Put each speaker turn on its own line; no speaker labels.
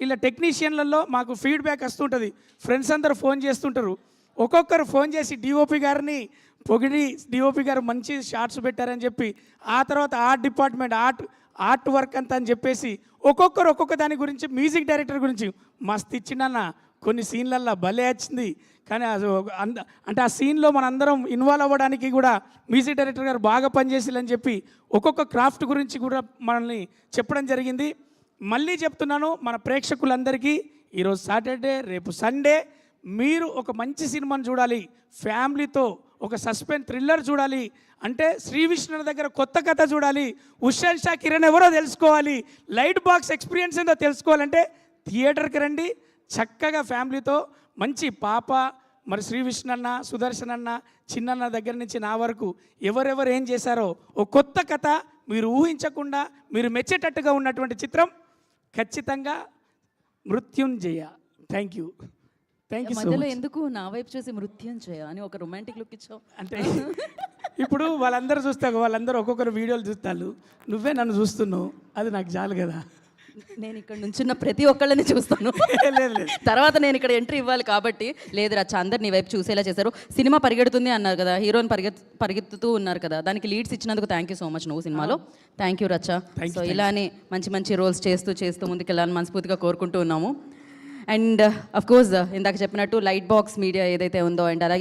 ఇలా టెక్నీషియన్లలో మాకు ఫీడ్బ్యాక్ వస్తుంటుంది. ఫ్రెండ్స్ అందరూ ఫోన్ చేస్తుంటారు. ఒక్కొక్కరు ఫోన్ చేసి డిఓపి గారిని పొగిడి, డిఓపి గారు మంచి షార్ట్స్ పెట్టారని చెప్పి, ఆ తర్వాత ఆర్ట్ డిపార్ట్మెంట్ ఆర్ట్ వర్క్ అంతా అని చెప్పేసి ఒక్కొక్కరు ఒక్కొక్క దాని గురించి, మ్యూజిక్ డైరెక్టర్ గురించి మస్తు ఇచ్చిండన్న. కొన్ని సీన్లల్లో భలే వచ్చింది. కానీ అంటే ఆ సీన్లో మనందరం ఇన్వాల్వ్ అవ్వడానికి కూడా మ్యూజిక్ డైరెక్టర్ గారు బాగా పనిచేసిల్లని చెప్పి ఒక్కొక్క క్రాఫ్ట్ గురించి కూడా మనల్ని చెప్పడం జరిగింది. మళ్ళీ చెప్తున్నాను మన ప్రేక్షకులందరికీ, ఈరోజు సాటర్డే, రేపు సండే, మీరు ఒక మంచి సినిమాను చూడాలి, ఫ్యామిలీతో ఒక సస్పెన్స్ థ్రిల్లర్ చూడాలి అంటే శ్రీ విష్ణు దగ్గర కొత్త కథ చూడాలి, ఉషాన్ షా కిరణ్ ఎవరో తెలుసుకోవాలి, లైట్ బాక్స్ ఎక్స్పీరియన్స్ ఏందో తెలుసుకోవాలంటే థియేటర్కి రండి. చక్కగా ఫ్యామిలీతో మంచి పాప, మరి శ్రీ విష్ణు అన్న, సుదర్శన్ అన్న, చిన్నన్న దగ్గర నుంచి నా వరకు ఎవరెవరు ఏం చేశారో ఓ కొత్త కథ, మీరు ఊహించకుండా మీరు మెచ్చేటట్టుగా ఉన్నటువంటి చిత్రం ఖచ్చితంగా మృత్యుంజయ. థ్యాంక్ యూ
మధ్యలో ఎందుకు నా వైపు చూసి మృత్యుంజయ అని ఒక రొమాంటిక్ లుక్ ఇచ్చావు?
అంటే ఇప్పుడు వాళ్ళందరూ చూస్తారు, వాళ్ళందరూ ఒక్కొక్కరు వీడియోలు చూస్తారు, నువ్వే నన్ను చూస్తున్నావు, అది నాకు చాలు కదా.
నేను ఇక్కడ నుంచున్న ప్రతి ఒక్కళ్ళని చూస్తాను. తర్వాత నేను ఇక్కడ ఎంట్రీ ఇవ్వాలి కాబట్టి. లేదు రచ్చ, అందరు నీ వైపు చూసేలా చేశారు. సినిమా పరిగెడుతుంది అన్నారు కదా, హీరోయిన్ పరిగెత్తుతూ ఉన్నారు కదా, దానికి లీడ్స్ ఇచ్చినందుకు థ్యాంక్ యూ సో మచ్ నువ్వు సినిమాలో. థ్యాంక్ యూ రచ్చ. సో ఇలానే మంచి మంచి రోల్స్ చేస్తూ ముందుకెళ్ళాలని మనస్ఫూర్తిగా కోరుకుంటూ ఉన్నాము. అండ్ అఫ్ కోర్స్ ఇందాక చెప్పినట్టు లైట్ బాక్స్ మీడియా ఏదైతే ఉందో, అండ్ అలాగే